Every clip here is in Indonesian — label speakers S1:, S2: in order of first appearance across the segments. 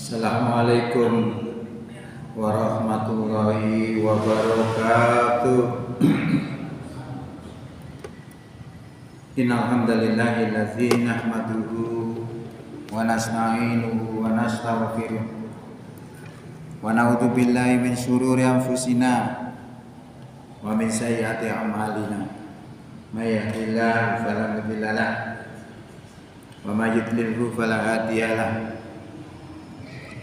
S1: Assalamualaikum warahmatullahi wabarakatuh. Innal hamdalillazi nahmaduhu wa nasta'inuhu wa nastaghfiruh wa na'udzu billahi min syururi anfusina wa min sayyiati a'malina. May yahdihillahu fala mudilla lahu wa may yudlilhu fala hadiya lahu.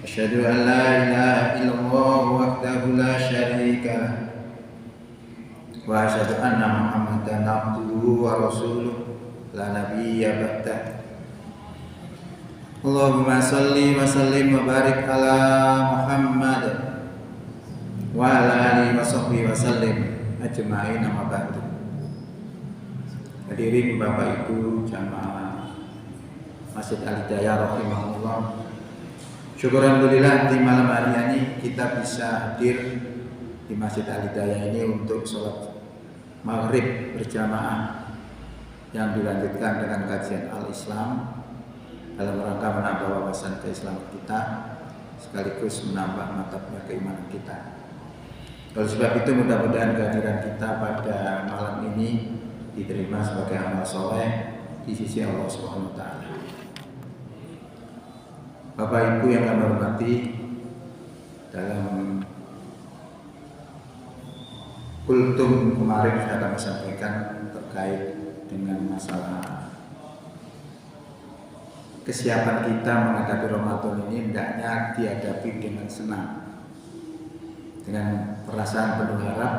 S1: Asyhadu an la ilaha illallah wahdahu la syarika lah wa asyhadu anna Muhammadan abduhu wa rasuluh la nabiyya ba'dah. Allahumma shalli wa sallim wa barik ala Muhammad wa ala alihi wa sahbihi wa sallim ajma'in, amma ba'du. Hadirin Bapak Ibu jamaah Masjid Al-Hidayah rahimahullah. Syukuralhamdulillah di malam hari ini kita bisa hadir di Masjid Al-Hidayah ini untuk sholat maghrib berjamaah yang dilanjutkan dengan kajian Al-Islam dalam rangka menambah wawasan keislaman kita sekaligus menambah mantapnya keimanan kita. Oleh sebab itu mudah-mudahan kehadiran kita pada malam ini diterima sebagai amal soleh di sisi Allah Subhanahu wa Ta'ala. Bapak Ibu yang kami hormati, dalam kultum kemarin sudah kami sampaikan terkait dengan masalah kesiapan kita menghadapi Ramadan ini hendaknya dihadapi dengan senang, dengan perasaan penuh harap,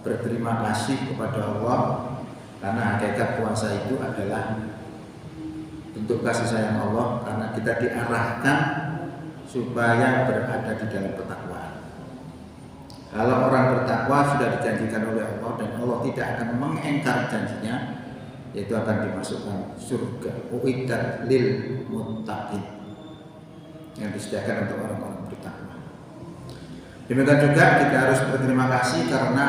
S1: berterima kasih kepada Allah, karena hakikat puasa itu adalah bentuk kasih sayang Allah, karena kita diarahkan supaya berada di dalam ketakwaan. Kalau orang bertakwa sudah dijanjikan oleh Allah dan Allah tidak akan mengingkar janjinya, yaitu akan dimasukkan surga uiddat lil muttaqin, yang disediakan untuk orang-orang bertakwa. Demikian juga kita harus berterima kasih karena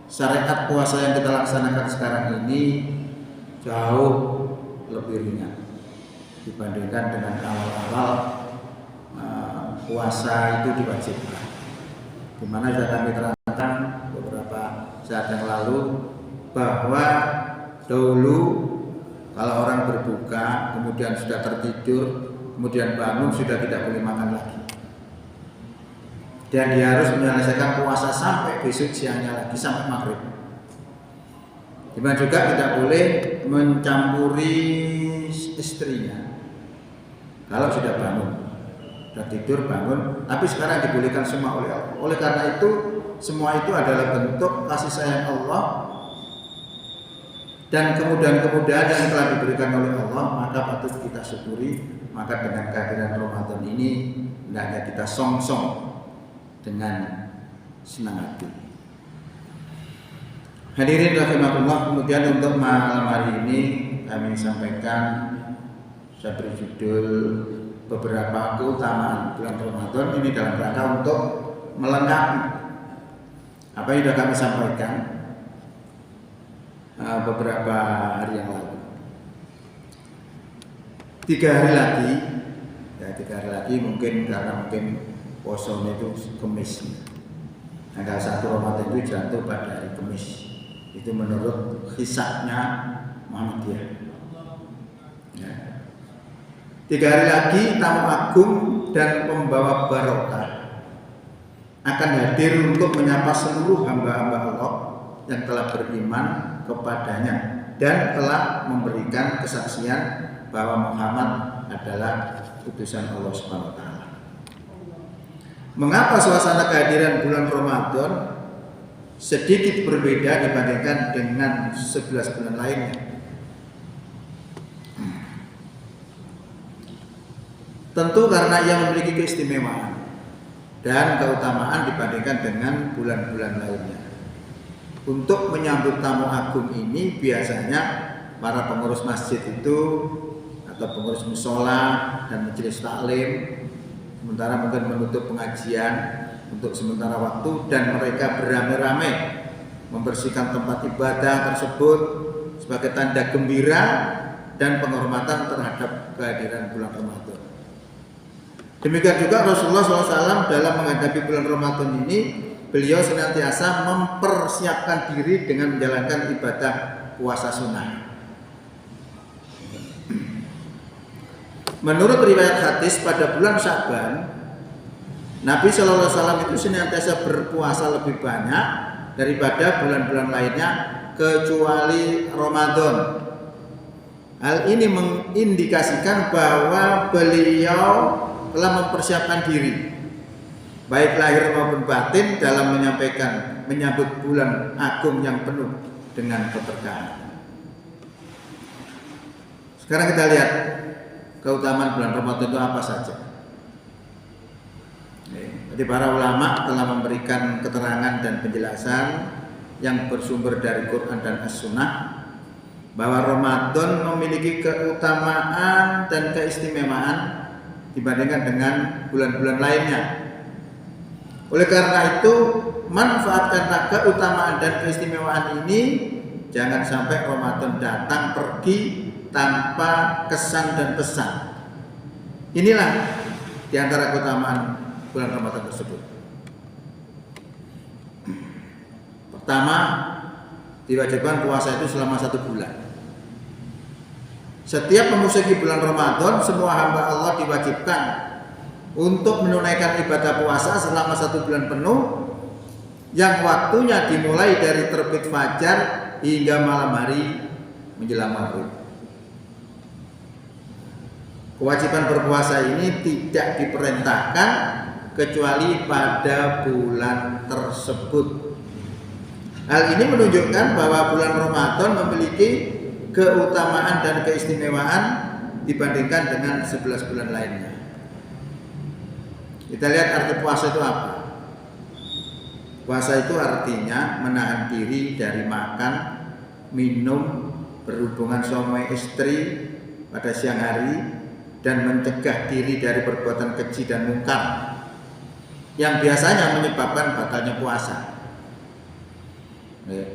S1: syariat puasa yang kita laksanakan sekarang ini jauh lebih ringan dibandingkan dengan awal-awal puasa itu diwajibkan. Dimana sudah kami terangkan beberapa saat yang lalu bahwa dahulu kalau orang berbuka kemudian sudah tertidur kemudian bangun sudah tidak boleh makan lagi, dan dia harus menyelesaikan puasa sampai besok siangnya lagi sampai maghrib. Demikian juga tidak boleh mencampuri istrinya kalau sudah bangun, sudah tidur bangun, tapi sekarang dibolehkan semua oleh Allah. Oleh karena itu semua itu adalah bentuk kasih sayang Allah dan kemudahan-kemudahan yang telah diberikan oleh Allah, maka patut kita syukuri. Maka dengan kehadiran Ramadan ini hendaknya kita song-song dengan senang hati. Hadirin rahimakumullah, kemudian untuk malam hari ini kami sampaikan, saya beri judul beberapa keutamaan bulan Ramadan ini dalam rangka untuk melengkapi apa yang sudah kami sampaikan beberapa hari yang lalu. 3 hari lagi, ya 3 hari lagi mungkin karena mungkin posonya itu Kamis. Tanggal 1 Ramadan itu jatuh pada hari Kamis. Itu menurut hisabnya Muhammadiyah. Ya. 3 hari lagi tamu agung dan pembawa barokah akan hadir untuk menyapa seluruh hamba-hamba Allah yang telah beriman kepadanya dan telah memberikan kesaksian bahwa Muhammad adalah utusan Allah Subhanahu wa Ta'ala. Mengapa suasana kehadiran bulan Ramadan sedikit berbeda dibandingkan dengan 11 bulan lainnya? Tentu karena ia memiliki keistimewaan dan keutamaan dibandingkan dengan bulan-bulan lainnya. Untuk menyambut tamu agung ini biasanya para pengurus masjid itu atau pengurus musola dan majelis taklim sementara mungkin menutup pengajian untuk sementara waktu, dan mereka beramai-ramai membersihkan tempat ibadah tersebut sebagai tanda gembira dan penghormatan terhadap kehadiran bulan Ramadan. Demikian juga Rasulullah SAW dalam menghadapi bulan Ramadan ini, beliau senantiasa mempersiapkan diri dengan menjalankan ibadah puasa sunnah. Menurut riwayat hadis, pada bulan Sya'ban Nabi SAW itu senantiasa berpuasa lebih banyak daripada bulan-bulan lainnya kecuali Ramadan. Hal ini mengindikasikan bahwa beliau telah mempersiapkan diri baik lahir maupun batin dalam menyambut bulan agung yang penuh dengan keberkahan. Sekarang kita lihat keutamaan bulan Ramadan itu apa saja. Jadi para ulama telah memberikan keterangan dan penjelasan yang bersumber dari Quran dan As-Sunnah bahwa Ramadan memiliki keutamaan dan keistimewaan dibandingkan dengan bulan-bulan lainnya. Oleh karena itu, manfaatkanlah keutamaan dan keistimewaan ini, jangan sampai Ramadan datang pergi tanpa kesan dan pesan. Inilah di antara keutamaan bulan Ramadan tersebut. Pertama, diwajibkan puasa itu selama 1 bulan. Setiap memasuki bulan Ramadan, semua hamba Allah diwajibkan untuk menunaikan ibadah puasa selama 1 bulan penuh, yang waktunya dimulai dari terbit fajar hingga malam hari menjelang maghrib. Kewajiban berpuasa ini tidak diperintahkan kecuali pada bulan tersebut. Hal ini menunjukkan bahwa bulan Ramadan memiliki keutamaan dan keistimewaan dibandingkan dengan 11 bulan lainnya. Kita lihat arti puasa itu apa? Puasa itu artinya menahan diri dari makan, minum, berhubungan suami istri pada siang hari, dan mencegah diri dari perbuatan keji dan mungkar yang biasanya menyebabkan batalnya puasa.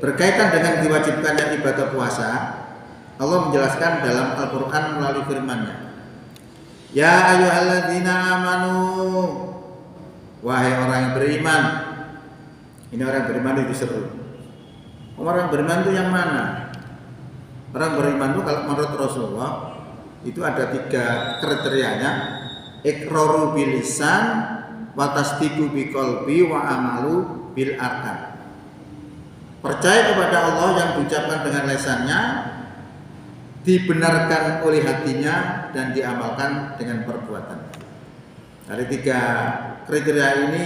S1: Berkaitan dengan diwajibkannya ibadah puasa, Allah menjelaskan dalam Al-Quran melalui firman-Nya, Ya ayyuhalladzina amanu, wahai orang yang beriman. Ini orang beriman itu diseru. Orang beriman itu yang mana? Orang beriman itu kalau menurut Rasulullah itu ada 3 kriterianya: iqraru bil lisan, wa tasdiqu bi qalbi, wa amalu bil arkan. Percaya kepada Allah yang diucapkan dengan lisannya, dibenarkan oleh hatinya, dan diamalkan dengan perbuatan. Dari 3 kriteria ini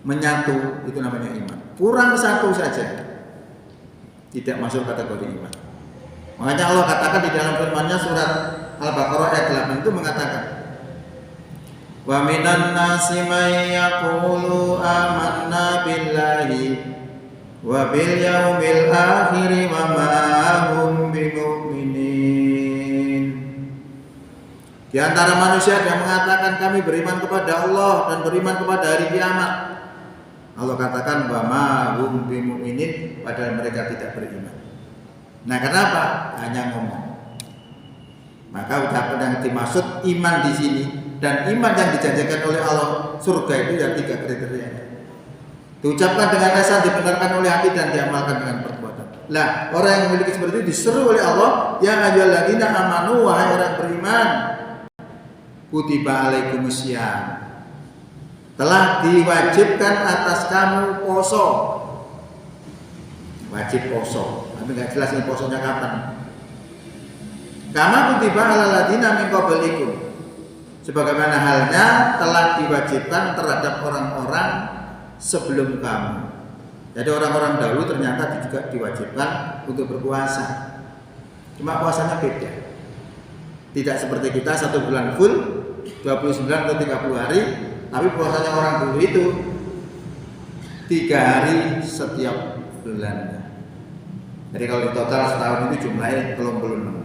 S1: menyatu, itu namanya iman. Kurang 1 saja, tidak masuk kategori iman. Makanya Allah katakan di dalam firman-Nya surat Al-Baqarah ayat 8 itu mengatakan, Wa minan nasi may yaqulu amanna billahi wa bil yaumil akhir wa ma hum bimu'minin. Di antara manusia yang mengatakan kami beriman kepada Allah dan beriman kepada hari kiamat, Allah katakan wa ma hum bimu'minin, padahal mereka tidak beriman. Nah, kenapa? Hanya ngomong. Maka ucapan yang dimaksud iman di sini dan iman yang dijanjikan oleh Allah surga itu ya 3 kriteria. Diucapkan dengan lisan, dibenarkan oleh hati, dan diamalkan dengan perbuatan. Nah, orang yang memiliki seperti itu diseru oleh Allah, ya ayyuhalladzina amanu, wahai orang beriman, kutiba alaikumusiyam, telah diwajibkan atas kamu poso. Wajib poso, tapi nggak jelas ini posonya kapan. Kama kutiba alal ladzina min qablikum, sebagaimana halnya telah diwajibkan terhadap orang-orang sebelum kamu. Jadi orang-orang dahulu ternyata juga diwajibkan untuk berpuasa. Cuma puasanya beda. Tidak seperti kita 1 bulan full 29 atau 30 hari, tapi puasanya orang dulu itu 3 hari setiap bulan. Jadi kalau di total setahun itu jumlahnya belum.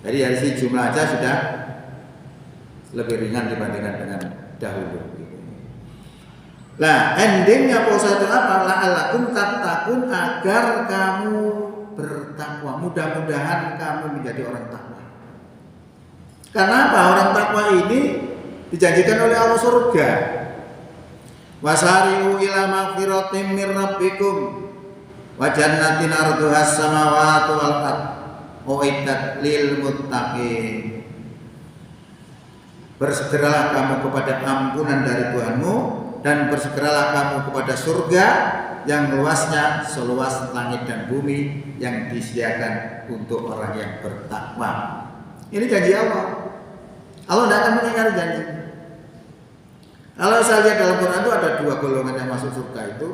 S1: Jadi dari sisi jumlah aja sudah lebih ringan dibandingkan dengan dahulu. Nah, endingnya puasa itu apa? La'allakum tattaqun, agar kamu bertakwa. Mudah-mudahan kamu menjadi orang takwa. Karena apa? Orang takwa ini dijanjikan oleh Allah surga. Wasari'u ila magfiratin min rabbikum wa jannatin arduhas samawati wal ardh uiddat lil muttaqin. Bersegeralah kamu kepada ampunan dari Tuhanmu dan bersegeralah kamu kepada surga yang luasnya seluas langit dan bumi yang disediakan untuk orang yang bertakwa. Ini janji Allah. Allah tidak akan mengingkari janji. Kalau saya lihat dalam Quran itu ada dua golongan yang masuk surga itu,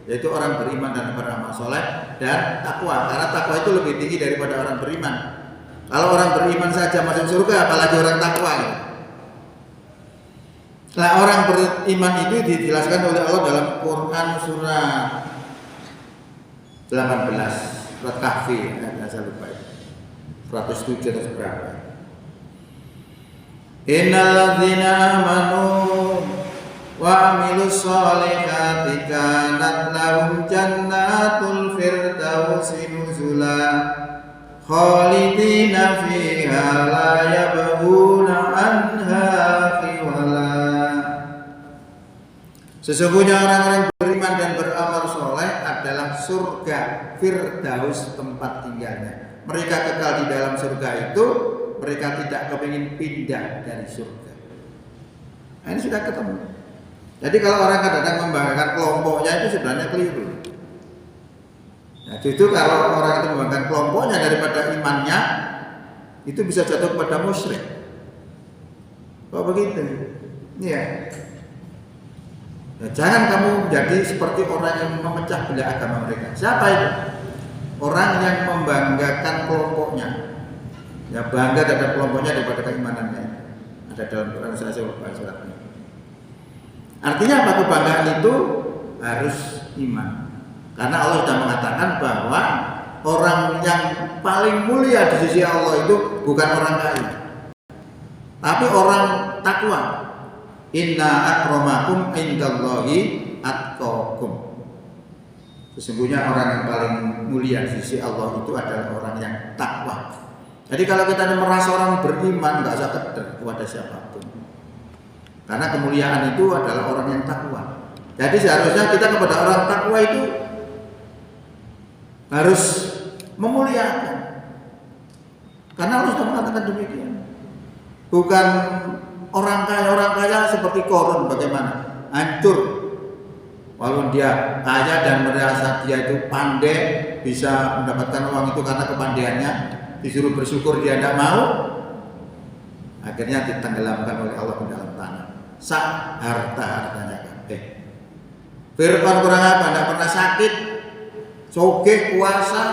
S1: yaitu orang beriman dan beramal soleh dan takwa. Karena takwa itu lebih tinggi daripada orang beriman. Kalau orang beriman saja masuk surga, apalagi orang takwa. Ya. Nah, orang beriman itu dijelaskan oleh Allah dalam Quran surah 18 surat Kahfi, saya lupa itu 107 atau berapa. Innal ladzina amanu wa amilus solihati kanat lahum jannatul firdausi nuzula khalidina fiha la yabghuna anha khiwala. Sesungguhnya orang-orang beriman dan beramal soleh adalah surga Firdaus tempat tinggalnya. Mereka kekal di dalam surga itu, mereka tidak kepingin pindah dari surga. Nah, ini sudah ketemu. Jadi kalau orang kadang-kadang membanggakan kelompoknya itu sebenarnya keliru. Nah, justru kalau orang itu membanggakan kelompoknya daripada imannya, itu bisa jatuh kepada musyrik. Kok begitu? Iya. Nah, jangan kamu menjadi seperti orang yang memecah belah agama mereka. Siapa itu? Orang yang membanggakan kelompoknya. Ya, bangga terhadap kelompoknya daripada keimanannya. Ada dalam Quran saya lupa suratnya. Artinya apa? Kebanggaan itu harus iman. Karena Allah sudah mengatakan bahwa orang yang paling mulia di sisi Allah itu bukan orang kaya, tapi orang takwa. Inna akramakum indallahi atqakum. Sesungguhnya orang yang paling mulia di sisi Allah itu adalah orang yang takwa. Jadi kalau kita merasa orang beriman, nggak usah keder kepada siapapun. Karena kemuliaan itu adalah orang yang takwa. Jadi seharusnya kita kepada orang takwa itu harus memuliakan. Karena Allah sudah mengatakan demikian. Bukan orang kaya seperti Korun bagaimana? Hancur. Walaupun dia kaya dan merasa dia itu pandai, bisa mendapatkan uang itu karena kepandaiannya, disuruh bersyukur dia tidak mau, akhirnya ditenggelamkan oleh Allah ke dalam tanah. Sak harta-hartanya kabeh. Fir'aun kurang apa? Tidak pernah sakit, sogeh, puasa,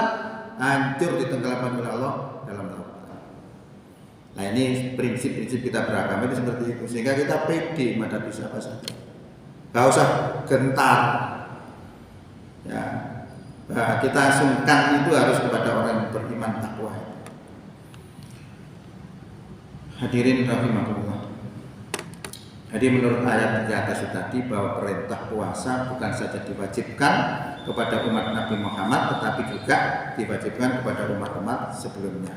S1: hancur ditenggelamkan oleh Allah dalam lautan. Nah, ini prinsip-prinsip kita beragama itu seperti itu, sehingga kita pede menghadapi siapa saja. Gak usah gentar. Ya, nah, kita sungkan itu harus kepada orang yang beriman takwa. Hadirin rahimakumullah. Jadi menurut ayat di atas tadi bahwa perintah puasa bukan saja diwajibkan kepada umat Nabi Muhammad, tetapi juga diwajibkan kepada umat-umat sebelumnya.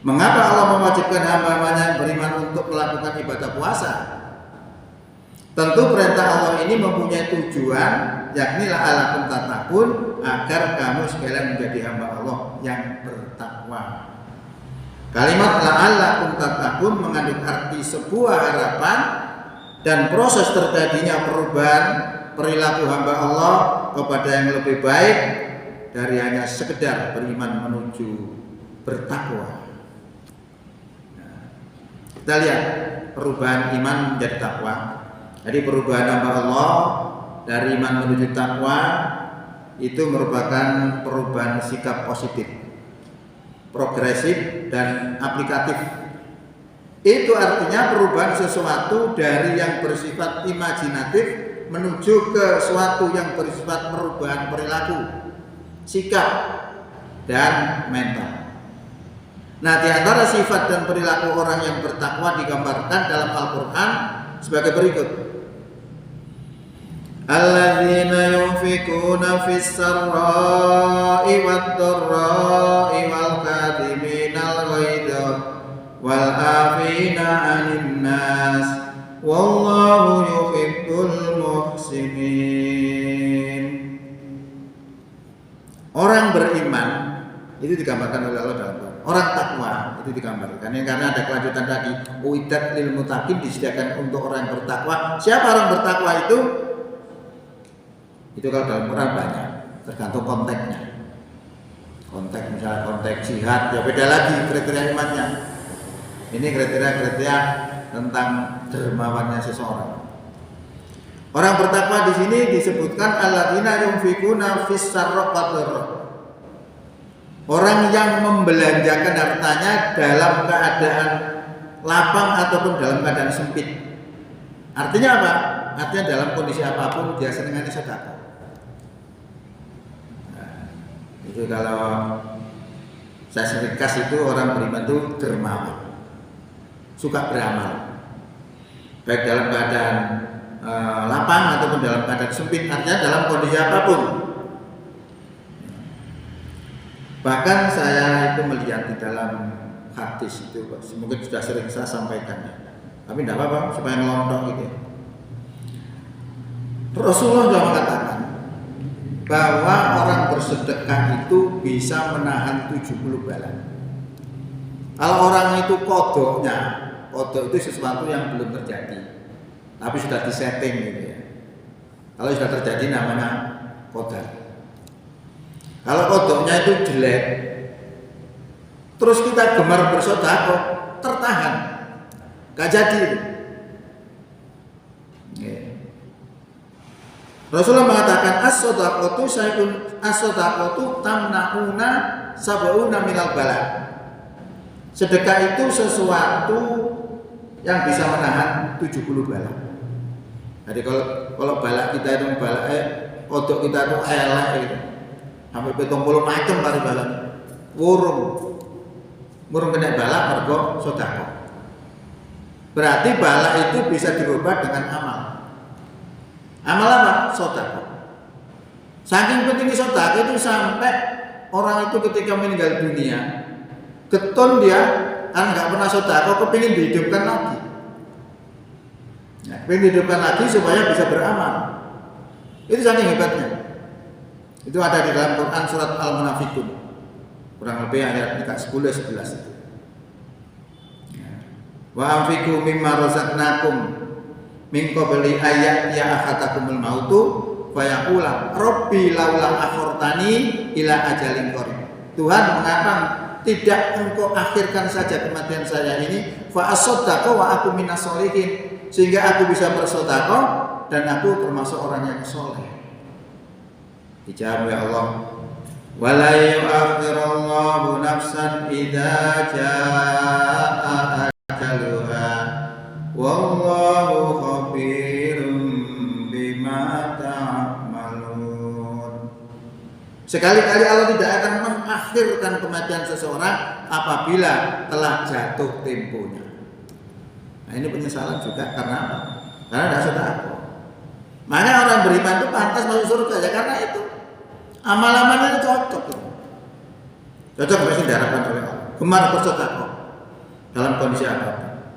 S1: Mengapa Allah mewajibkan hamba-hambanya yang beriman untuk melakukan ibadah puasa? Tentu perintah Allah ini mempunyai tujuan, yakni la'allakum tattaqun, agar kamu sekalian menjadi hamba Allah yang bertakwa. Kalimat la'allakum tattaqun mengandung arti sebuah harapan dan proses terjadinya perubahan perilaku hamba Allah kepada yang lebih baik dari hanya sekedar beriman menuju bertakwa. Nah, kita lihat perubahan iman menjadi takwa. Jadi perubahan hamba Allah dari iman menuju takwa itu merupakan perubahan sikap positif, progresif dan aplikatif. Itu artinya perubahan sesuatu dari yang bersifat imajinatif menuju ke sesuatu yang bersifat perubahan perilaku, sikap dan mental. Nah, di antara sifat dan perilaku orang yang bertakwa digambarkan dalam Al-Quran sebagai berikut. Alladzina yunfikuna fis sarra'i wad dharra'i wal kadhiminal ghaidha wal 'afina 'anil nas nas wallahu yuhibbul muhsinin. Orang beriman itu digambarkan oleh Allah dalam Quran. Orang takwa itu digambarkan karena ada kelanjutan tadi, uiddat lil muttaqin, disediakan untuk orang yang bertakwa. Siapa orang bertakwa itu? Itu kalau dalam Quran banyak, tergantung konteksnya. Konteks misalnya konteks jihad ya beda lagi kriteria imannya. Ini kriteria tentang dermawannya seseorang. Orang bertakwa di sini disebutkan alladzina yunfikuna fis sarra wad dharra. Orang yang membelanjakan hartanya dalam keadaan lapang ataupun dalam keadaan sempit. Artinya apa? Artinya dalam kondisi apapun dia senangannya sedekah. Nah, itu kalau saya sering kasih itu orang beriman itu dermawan, suka beramal, baik dalam keadaan lapang ataupun dalam keadaan sempit. Artinya dalam kondisi apapun. Bahkan saya itu melihat di dalam hadis itu, mungkin sudah sering saya sampaikan, tapi tidak apa-apa supaya ngelontok gitu. Rasulullah sudah mengatakan bahwa orang bersedekah itu bisa menahan 70 bala. Kalau orang itu kodok itu sesuatu yang belum terjadi, tapi sudah disetting gitu ya. Kalau sudah terjadi namanya qadar. Kalau kodoknya itu jelek, terus kita gemar bersedekah, tertahan, gak jadi. Rasulullah mengatakan as-shadaqatu tamna'una sab'una minal bala. Sedekah itu sesuatu yang bisa menahan 70 bala. Jadi kalau bala kita itu kodok kita itu elek gitu. Sampai 70 macam kali bala. Burung kena bala mergo sedekah. Berarti bala itu bisa dirubah dengan amal. Amal apa? Sedekah. Saking pentingnya sedekah itu sampai orang itu ketika meninggal dunia, keton dia kan nggak pernah sedekah, kepingin dihidupkan lagi. Nah, pengen dihidupkan lagi supaya bisa beramal. Itu saking hebatnya. Itu ada di dalam Quran surat Al-Munafiqun, kurang lebih ayat 10-11 itu. Wa anfiqu mimma razaqnakum min qabli ayat ya ahatakumul mautu fa yaqula rabbi laula akhartani ila ajalin qarib. Tuhan, mengapa tidak engkau akhirkan saja kematian saya ini, fa asaddaqa wa aku minas sholihin, sehingga aku bisa bersedekah dan aku termasuk orang yang soleh. Dijawab ya Allah, wala yu'akhirullahu nafsan idza jaa ajaluha wallahu khabirum bima ta'malun. Sekali-kali Allah tidak akan mengakhirkan kematian seseorang apabila telah jatuh temponya. Nah, ini penyesalan juga karena apa? Karena tidak sedekah. Makanya orang beriman itu pantas masuk surga ya karena itu. Amal-amalnya cocok gitu. Cocok pasti diharapkan oleh Allah. Gemar bersedekah dalam kondisi apapun.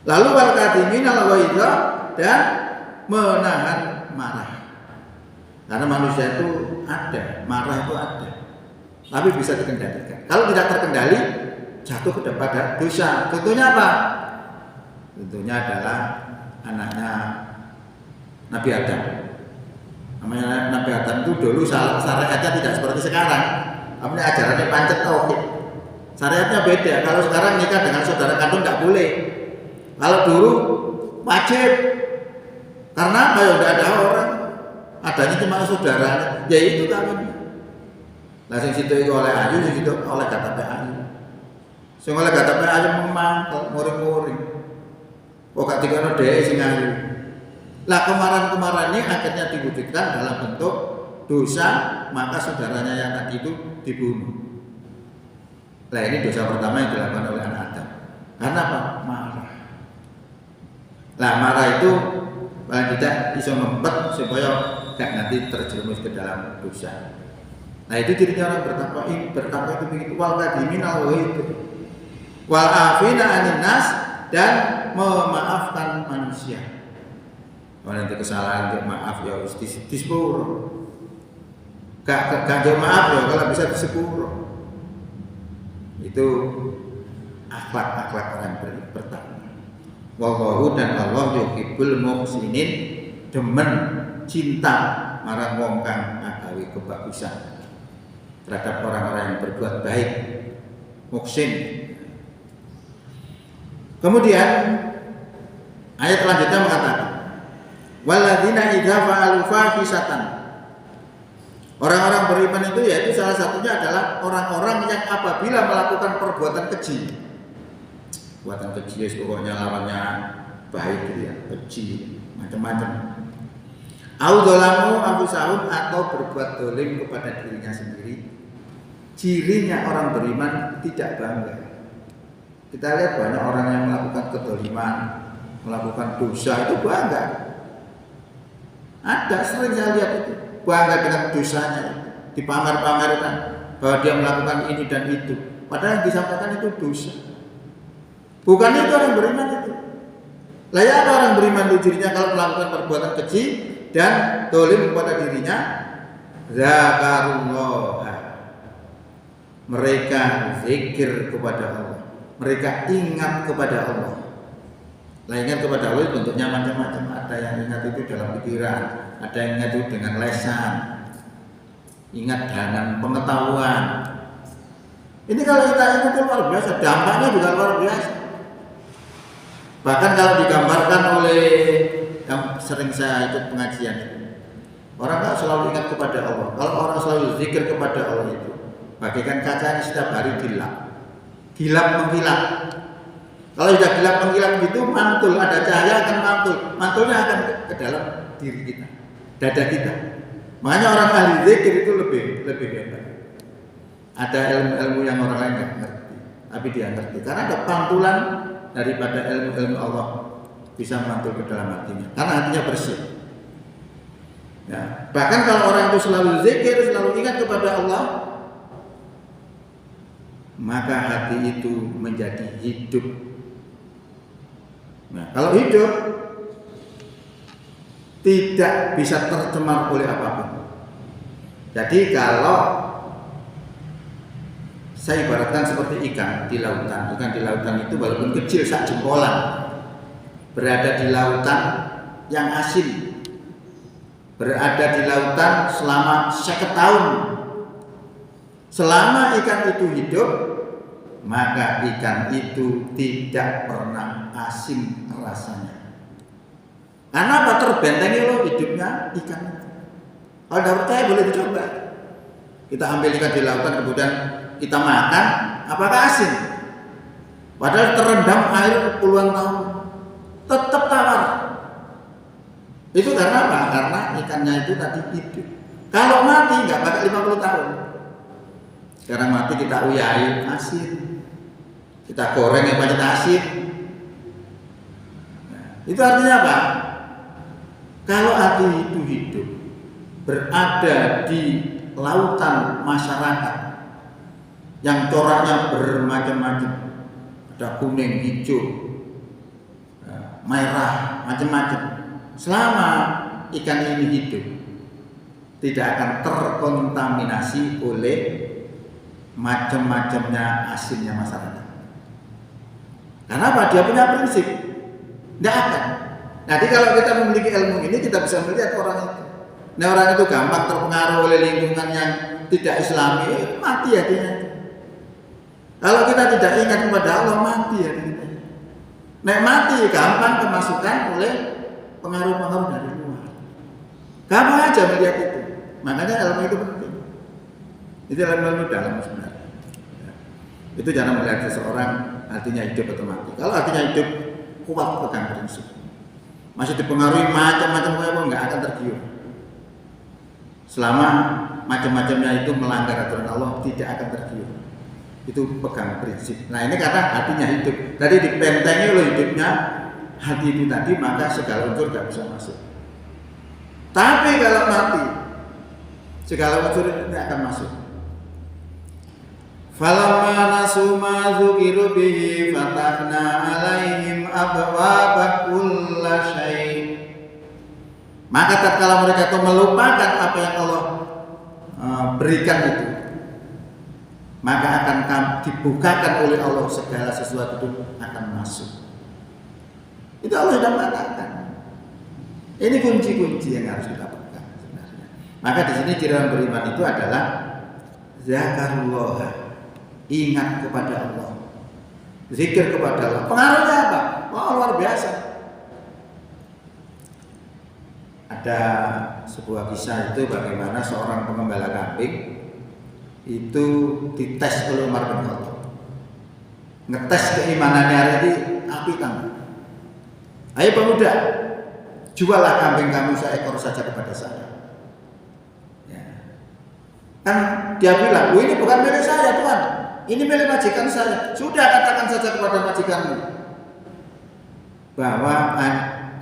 S1: Lalu wal kadhimin al ghaidha, dan menahan marah. Karena manusia itu ada, marah itu ada. Tapi bisa dikendalikan. Kalau tidak terkendali, jatuh kepada dosa. Contohnya apa? Contohnya adalah anaknya Nabi Adam. Namanya Nabi Adam itu dulu syariatnya tidak seperti sekarang. Namanya ajarannya pancet tauhid. Syariatnya beda. Kalau sekarang nikah dengan saudara kandung tidak boleh. Kalau dulu wajib. Karena apa ya tidak ada orang. Adanya cuma saudara. Ya itu kami. Lah sing situ itu oleh ayu, sing situ oleh KTP ayu. Sing oleh KTP ayu memangkel, muring-muring. Kok gak dikono dhek sing ayu. Lah kemarahan-kemarahan ini akhirnya diwujudkan dalam bentuk dosa, maka saudaranya yang tadi itu dibunuh. Nah ini dosa pertama yang dilakukan oleh anak Adam. Karena apa? Marah. Nah marah itu paling tidak bisa ngempet supaya gak nanti terjerumus ke dalam dosa. Nah itu cirinya orang bertakwa. Bertakwa itu begitu. Wal kadhimin al ghaidh wal afina anin nas, dan memaafkan manusia. Kalau nanti kesalahan dia maaf ya harus disepuro. Gak maaf ya kalau bisa disepuro. Itu akhlak-akhlak orang bertakwa. Wallahu dan Allah yuhibbul muhsinin, demen cinta marang wong kang agawe kebagusan terhadap orang-orang yang berbuat baik, muhsin. Kemudian ayat selanjutnya mengatakan walladzina idza fa'alu fahisatan. Orang-orang beriman itu yaitu salah satunya adalah orang-orang yang apabila melakukan perbuatan keji. Perbuatan keji pokoknya lawannya baik gitu ya, keji macam-macam. Au dzalamu anfusahum, atau berbuat dolim kepada dirinya sendiri. Cirinya orang beriman tidak bangga. Kita lihat banyak orang yang melakukan kedoliman, melakukan dosa itu bangga. Ada, sering saya lihat itu, bangga dengan dosanya, dipamer-pamerkan bahwa dia melakukan ini dan itu. Padahal yang disampaikan itu dosa. Bukan itu orang beriman itu. Lah ya, orang beriman itu cirinya kalau melakukan perbuatan keji dan dolim kepada dirinya, zakarullah, mereka zikir kepada Allah, mereka ingat kepada Allah. Nah, ingat kepada Allah bentuknya macam-macam. Ada yang ingat itu dalam pikiran, ada yang ingat itu dengan lesan, ingat dengan pengetahuan. Ini kalau kita ingat itu luar biasa, dampaknya juga luar biasa. Bahkan kalau digambarkan oleh yang sering saya ikut pengajian itu, orang tak selalu ingat kepada Allah. Kalau orang selalu zikir kepada Allah itu bagaikan kaca yang setiap hari gelap mengkilap. Kalau sudah gelap mengkilap gitu, mantul, ada cahaya akan mantulnya akan ke dalam diri kita, dada kita. Makanya orang ahli zikir itu lebih hebat. Ada ilmu-ilmu yang orang lain nggak ngerti, tapi dia ngerti karena ada pantulan daripada ilmu-ilmu Allah bisa mantul ke dalam hatinya, karena hatinya bersih. Ya. Bahkan kalau orang itu selalu zikir, selalu ingat kepada Allah, maka hati itu menjadi hidup. Nah, kalau hidup tidak bisa tercemar oleh apapun. Jadi kalau saya ibaratkan seperti ikan di lautan. Ikan di lautan itu walaupun kecil sak jempolan, berada di lautan yang asin, berada di lautan selama 1 tahun. Selama ikan itu hidup, maka ikan itu tidak pernah asin rasanya. Karena apa? Terbentengi loh hidupnya ikan itu. Kalau tidak percaya boleh dicoba. Kita ambil ikan di lautan kemudian kita makan, apakah asin? Padahal terendam air puluhan tahun, tetap tawar. Itu karena apa? Karena ikannya itu tadi hidup. Kalau mati nggak pakai 50 tahun. Sekarang mati kita uyai asin, kita goreng yang banyak asin. Nah, itu artinya apa? Kalau hati itu hidup, berada di lautan masyarakat yang coraknya bermacam-macam, ada kuning, hijau, merah, macam-macam. Selama ikan ini hidup, tidak akan terkontaminasi oleh macam-macamnya asinnya masyarakat. Karena apa? Dia punya prinsip, tidak akan. Jadi kalau kita memiliki ilmu ini, kita bisa melihat orang itu. Nah, orang itu gampang terpengaruh oleh lingkungan yang tidak Islami, mati hatinya. Kalau kita tidak ingat kepada Allah, mati hati kita. Nek mati gampang kemasukan oleh pengaruh-pengaruh dari luar. Gampang aja melihat itu. Makanya ilmu itu penting. Itu ilmu dalam sebenarnya. Itu jangan melihat seseorang hatinya hidup atau mati. Kalau hatinya hidup, kuat pegang prinsip. Masih dipengaruhi macam-macam pun nggak akan tergiur. Selama macam-macamnya itu melanggar aturan Allah, tidak akan tergiur. Itu pegang prinsip. Nah, ini karena hatinya hidup. Tadi dibentengi oleh hidupnya hati itu tadi, maka segala unsur nggak bisa masuk. Tapi kalau mati, segala unsur ini akan masuk. Falamma nasu ma dzukiru bihi fatahna 'alaihim abwaaba kulli syai'. Maka tatkala mereka itu melupakan apa yang Allah berikan itu, maka akan dibukakan oleh Allah segala sesuatu itu akan masuk. Itu Allah sudah mengatakan. Ini kunci-kunci yang harus kita pegang sebenarnya. Maka di sini ciri orang beriman itu adalah zakarullah, ingat kepada Allah, zikir kepada Allah. Pengaruhnya apa? Wah, luar biasa. Ada sebuah kisah itu bagaimana seorang pengembala kambing itu dites oleh Umar bin Khattab. Ngetes keimanannya ini api tangguh. Ayo pemuda, jualah kambing kamu seekor saja kepada saya. Ya. Kan dia bilang, ini bukan milik saya Tuhan, ini milik majikan saya. Sudah, katakan saja kepada majikanmu bahwa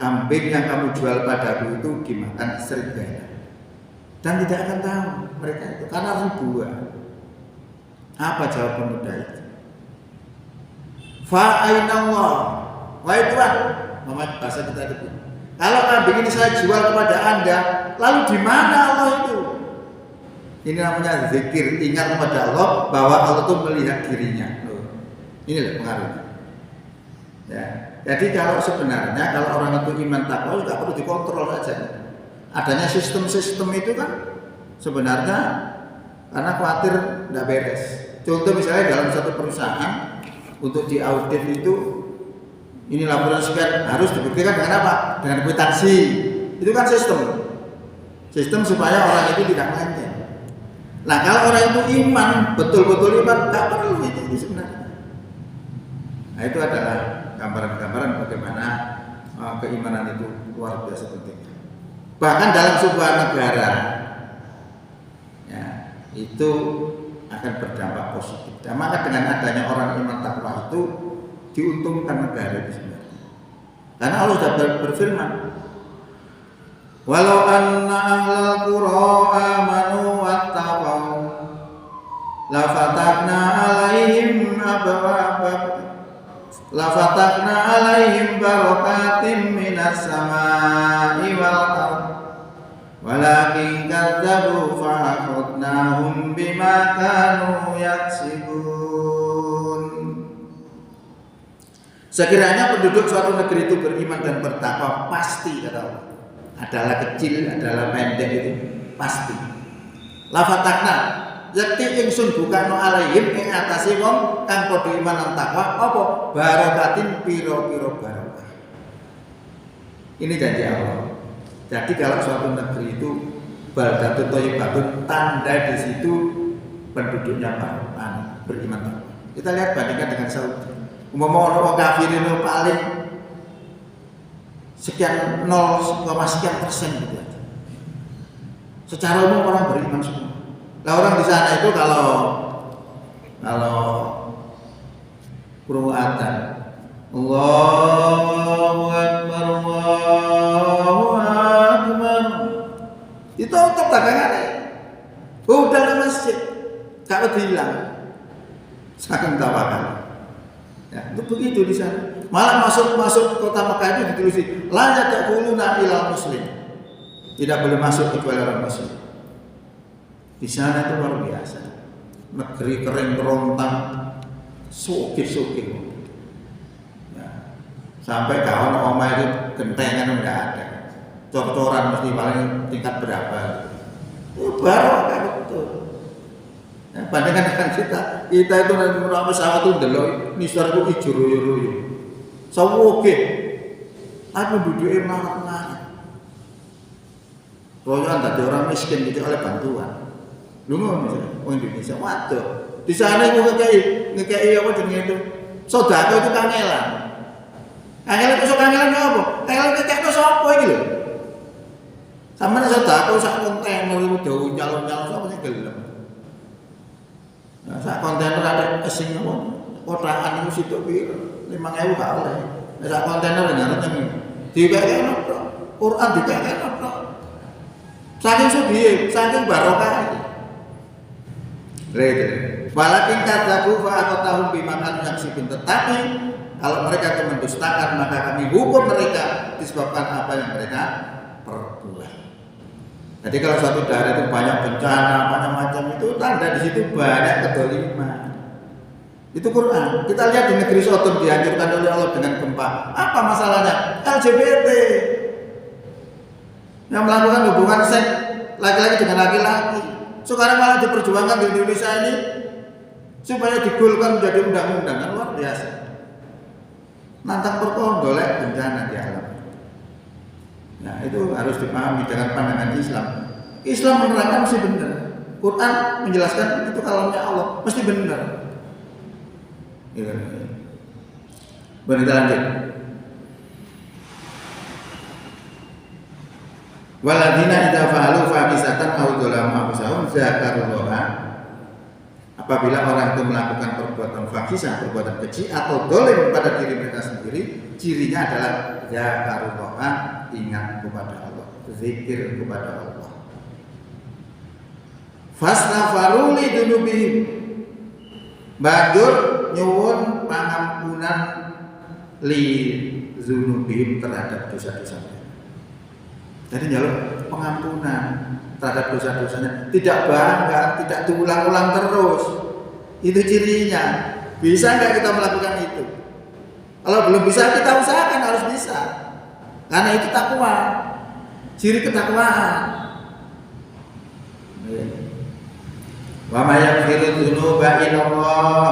S1: kambing yang kamu jual padaku itu dimakan serigala. Dan tidak akan tahu mereka itu karena ribuan. Apa jawab pemuda itu? Fa'ainallah, wahai Tuhan, bahasa kita itu. Kalau kambing ini saya jual kepada Anda, lalu di mana Allah itu? Ini namanya zikir, ingat kepada Allah bahwa Allah itu melihat dirinya. Ini loh pengaruhnya. Ya. Jadi kalau sebenarnya kalau orang itu iman takwa juga perlu dikontrol saja. Adanya sistem-sistem itu kan sebenarnya karena khawatir tidak beres. Contoh misalnya dalam satu perusahaan untuk diaudit itu ini laporan sekian harus dibuktikan dengan apa? Dengan kwitansi. Itu kan sistem supaya orang itu tidak melenceng. Nah kalau orang itu iman, betul-betul iman, tidak perlu itu sebenarnya. Nah itu adalah gambaran-gambaran bagaimana keimanan itu luar biasa pentingnya. Bahkan dalam sebuah negara, ya, itu akan berdampak positif. Dan maka dengan adanya orang iman takwa itu diuntungkan negara itu sebenarnya. Karena Allah sudah berfirman, walau anna ahlal qura amanu wattaqau la fatahna alaihim barakatim minas samai wal ardh walakin kadzabu fa akhadnahum bima kanu yaksibun. Sekiranya penduduk suatu negeri itu beriman dan bertakwa, pasti kata Allah, adalah kecil, adalah pendek itu pasti. La fatahna yakti ingsun bukano alaihim ing atase wong kang padha iman lan takwa apa barakatin pira-pira barokah. Ini janji Allah. Jadi kalau suatu negeri itu baldatun thayyibatun, tanda di situ penduduknya beriman takwa. Kita lihat bandingkan dengan Saudi. Umpama orang kafir itu paling sekian 0, sekian persen gitu aja. Secara umum orang beriman semua. Nah orang di sana itu kalau kurung adzan, Allahu Akbar, Allahu Akbar, itu untuk dagangannya. Udah di masjid, gak hilang, saking tawakal. Ya, itu begitu di sana. Malah masuk kota Mekah itu ditulis la yadkhuluna ilal muslim. Tidak boleh masuk kecuali orang muslim. Di sana itu luar biasa. Negeri kering kerontang, sugih-sugih. Ya. Sampai kawan omah itu gentengan enggak ada. Cor-coran mesti paling tingkat berapa. Itu baru kayak betul. Ya, bandingkan dengan kita itu menurut pesawat itu delok nisar itu ijo royo-royo. Sawoge. Aku duduknya melarat-melarat. Royoan tadi orang miskin gitu oleh bantuan. Lu ngono orang Indonesia. Waduh. Di sana aku ngekei apa jenenge itu? Sedekah itu kangelan. Kangelan itu kangelan apa? Kangelan ngekekno sapa iki lho? Sampeyan sedekah sak kontainer itu dawu nyalon-nyalon sapa sing gelem. Nah, sak kontainer ada esing apa? Kotakan itu situ piro? 5.000 gak oleh. Sak kontainer nyaret yang dikekno tok. Quran dikekno tok. Saking sugih, saking barokah. Lha Walakin kadzabu fa aqtahum bima kanu yaksibun. Tetapi kalau mereka itu mendustakan, maka kami hukum mereka disebabkan apa yang mereka perbuat. Jadi kalau suatu daerah itu banyak bencana, macam-macam, itu tanda di situ banyak kedoliman. Itu Quran. Kita lihat di negeri Sodom dihancurkan oleh Allah dengan gempa. Apa masalahnya? LGBT yang melakukan hubungan seks laki-laki dengan laki-laki. Sekarang malah diperjuangkan di Indonesia ini supaya digolkan menjadi undang-undang, kan luar biasa. Nantang perkondolek bencana di alam. Nah itu harus dipahami dengan pandangan Islam. Islam menerangkan mesti benar. Quran menjelaskan itu kalamnya Allah mesti benar. Gitu. Berita lanjut. Waladina idza fa'alu fahisatan aw dzalamu anfusahum dzakarullaha. Apabila orang itu melakukan perbuatan fahisah, perbuatan keji atau dolim pada diri mereka sendiri, cirinya adalah dzakarullaha, ingat kepada Allah, zikir kepada Allah. Fastaghfiru li dzunubihim, banjur nyuwun pangampunan li dzunubihim terhadap dosa-dosanya. Jadi njaluk pengampunan terhadap dosa-dosanya, tidak bangga, tidak diulang-ulang terus. Itu cirinya. Bisa nggak kita melakukan itu? Kalau belum bisa, kita usahakan harus bisa. Karena itu takwa, ciri ketakwaan. Wa may yaghfiru dzunuba illallah.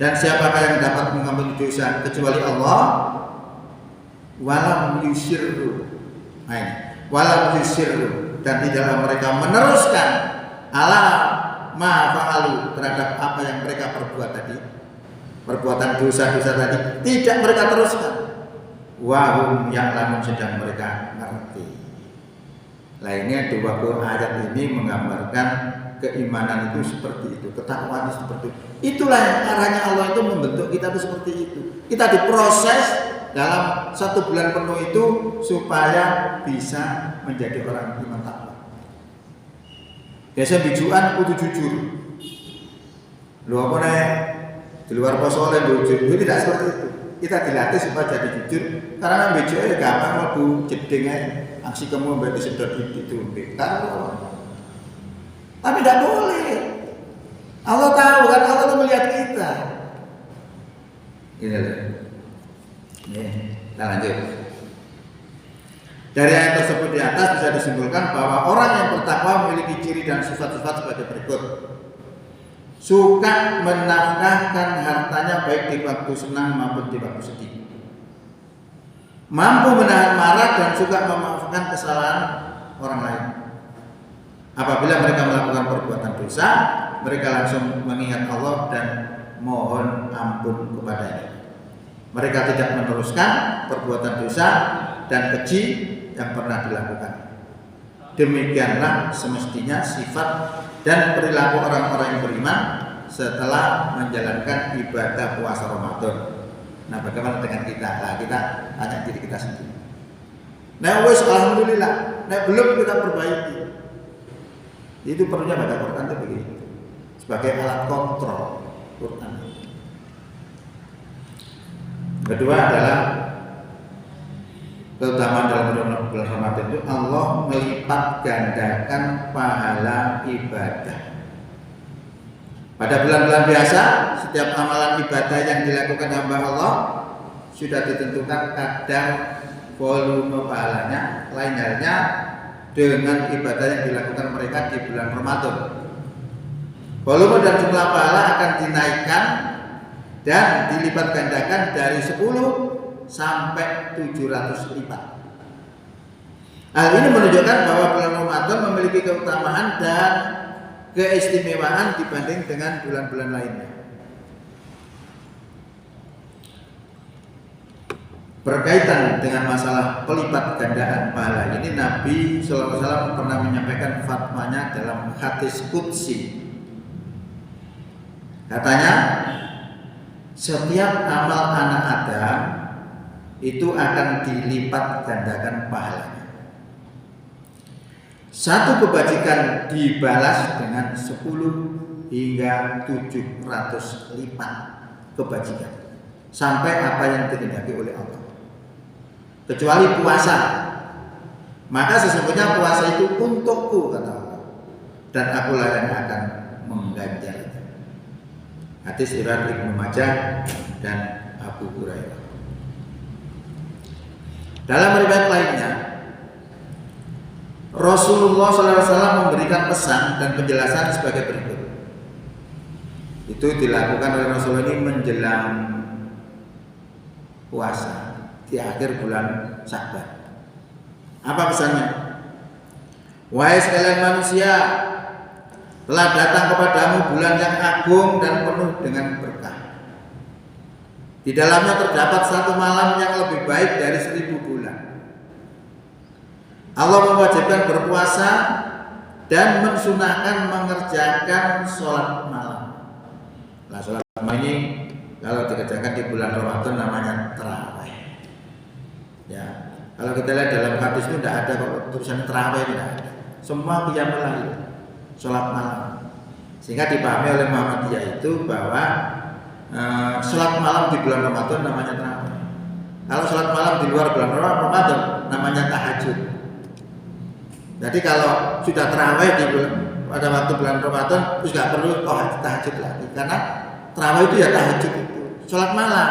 S1: Dan siapakah yang dapat mengampuni dosa kecuali Allah? Walam yusirru. Walam yusirru, dan tidaklah mereka meneruskan ala ma fa'alu, terhadap apa yang mereka perbuat tadi, perbuatan dosa-dosa tadi tidak mereka teruskan. Wahum ya'lamun, sedang mereka ngerti. Lainnya dua ayat ini menggambarkan keimanan itu seperti itu, ketakwaan seperti itu. Itulah yang arahnya Allah itu membentuk kita itu seperti itu. Kita diproses dalam 1 bulan penuh itu supaya bisa menjadi orang iman takwa. Biasa bijuan kudu jujur. Lu apa nih? Di luar poso oleh jujur. Itu tidak seperti itu. Kita dilatih supaya jadi jujur. Karena bijuan gampang waktu jeding aja. Aksi kamu berarti sedot itu. Tapi tidak boleh. Allah tahu kan, Allah tuh melihat kita. Ini loh. Kita lanjut. Dari ayat tersebut di atas bisa disimpulkan bahwa orang yang bertakwa memiliki ciri dan sifat-sifat sebagai berikut. Suka menafkahkan hartanya baik di waktu senang maupun di waktu sedih. Mampu menahan marah dan suka memaafkan kesalahan orang lain. Apabila mereka melakukan perbuatan dosa, mereka langsung mengingat Allah dan mohon ampun kepadanya. Mereka tidak meneruskan perbuatan dosa dan keji yang pernah dilakukan. Demikianlah semestinya sifat dan perilaku orang-orang yang beriman setelah menjalankan ibadah puasa Ramadan. Nah, bagaimana dengan kita? Nah, kita tanya diri kita sendiri. Nah, wes alhamdulillah. Nah, belum kita perbaiki. Itu perlunya baca Quran itu begitu. Sebagai alat kontrol Quran. Kedua adalah keutamaan dalam bulan Ramadan itu Allah melipat gandakan pahala ibadah. Pada bulan-bulan biasa, setiap amalan ibadah yang dilakukan hamba Allah sudah ditentukan kadar volume pahalanya. Lain halnya dengan ibadah yang dilakukan mereka di bulan Ramadan. Volume dan jumlah pahala akan dinaikkan dan dilipat gandakan dari 10 sampai 700 lipat. Hal ini menunjukkan bahwa bulan Ramadan memiliki keutamaan dan keistimewaan dibanding dengan bulan-bulan lainnya. Berkaitan dengan masalah pelipat gandaan pahala ini, Nabi SAW pernah menyampaikan fatwanya dalam hadis qudsi. Katanya, setiap amal anak Adam itu akan dilipat gandakan pahalanya. Satu kebajikan dibalas dengan 10 hingga 700 lipat kebajikan sampai apa yang dikehendaki oleh Allah. Kecuali puasa, maka sesungguhnya puasa itu untukku kata Allah, dan akulah yang akan mengganjar. Hadis riwayat Ibnu Majah dan Abu Hurairah. Dalam riwayat lainnya, Rasulullah SAW memberikan pesan dan penjelasan sebagai berikut. Itu dilakukan oleh Rasulullah ini menjelang puasa di akhir bulan Sya'ban. Apa pesannya? Wahai sekalian manusia, telah datang kepadamu bulan yang agung dan penuh dengan berkah. Di dalamnya terdapat satu malam yang lebih baik dari 1000 bulan. Allah mewajibkan berpuasa dan mensunahkan mengerjakan sholat malam. Nah, sholat malam ini kalau dikerjakan di bulan Ramadan namanya tarawih. Ya, kalau kita lihat dalam hadis itu tidak ada tulisan tarawih, tidak ada. Semua qiyamul lail, sholat malam. Sehingga dipahami oleh Muhammadiyah itu bahwa sholat malam di bulan Ramadan namanya tarawih. Kalau sholat malam di luar bulan Ramadan namanya tahajud. Jadi kalau sudah tarawih di bulan, pada waktu bulan Ramadan terus nggak perlu tahajud lagi, karena tarawih itu ya tahajud itu sholat malam.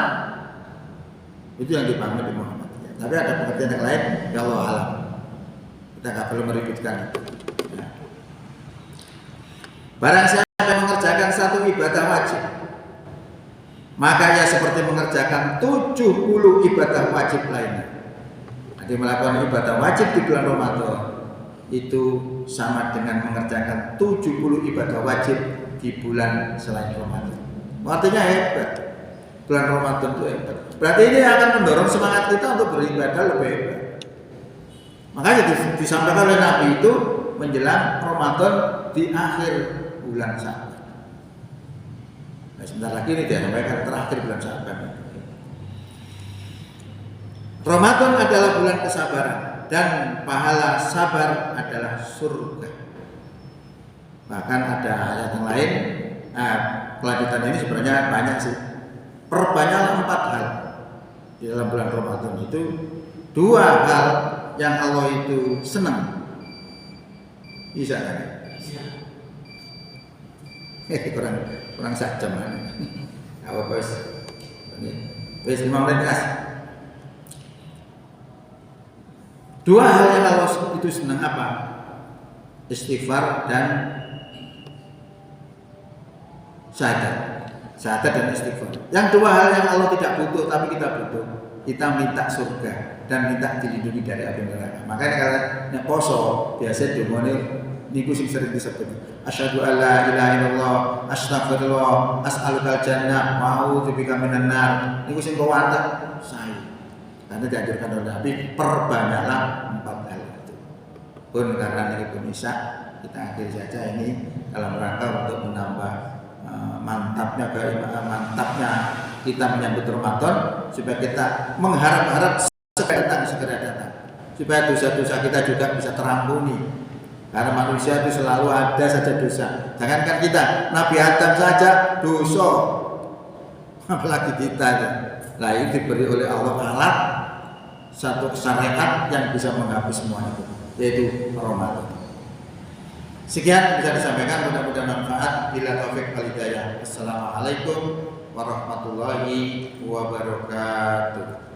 S1: Itu yang dipahami di Muhammadiyah. Tapi ada pengertian yang lain, ya Allah alam. Kita nggak perlu meributkan itu. Ya. Barang siapa yang mengerjakan satu ibadah wajib, maka ia seperti mengerjakan 70 ibadah wajib lainnya. Jadi melakukan ibadah wajib di bulan Ramadan itu sama dengan mengerjakan 70 ibadah wajib di bulan selain Ramadan. Artinya hebat. Bulan Ramadan itu hebat. Berarti ini akan mendorong semangat kita untuk beribadah lebih hebat. Makanya disampaikan oleh Nabi itu menjelang Ramadan di akhir bulan Sya'ban. Nah, sebentar lagi ini dia sampaikan terakhir bulan Sya'ban. Ramadan adalah bulan kesabaran dan pahala sabar adalah surga. Bahkan ada ayat yang lain. Kelanjutan ini sebenarnya banyak sih. Perbanyaklah 4 hal di dalam bulan Ramadan itu. 2 hal yang Allah itu senang. Bisa kan? kurang sajam kan? Apa bos? Wes 5 menit kas. 2 hal yang Allah itu senang apa? Istighfar dan syahadat dan istighfar. Yang 2 hal yang Allah tidak butuh tapi kita butuh. Kita minta surga dan minta dilindungi dari api neraka. Makanya kalau nek poso biasa dungane niku sing sering disebut. Asyhadu alla ilaha illallah, astaghfirullah, as'alukal jannah, ma'udzubika minan nar. Niku sing kuwatak saya. Karena dianjurkan oleh Nabi, perbanyaklah 4 hal itu. Pun karena ini bisa kita akhiri saja ini dalam rangka untuk menambah mantapnya kita menyambut Ramadan, supaya kita mengharap-harap segera datang, supaya dosa-dosa kita juga bisa terampuni. Karena manusia itu selalu ada saja dosa. Jangankan kita, Nabi Adam saja dosa, apalagi kita. Nah, ini diberi oleh Allah alat satu syariat yang bisa menghapus semua itu, yaitu Ramadan. Sekian bisa disampaikan, mudah-mudahan manfaat. Bila taufik wal hidayah. Assalamualaikum warahmatullahi wabarakatuh.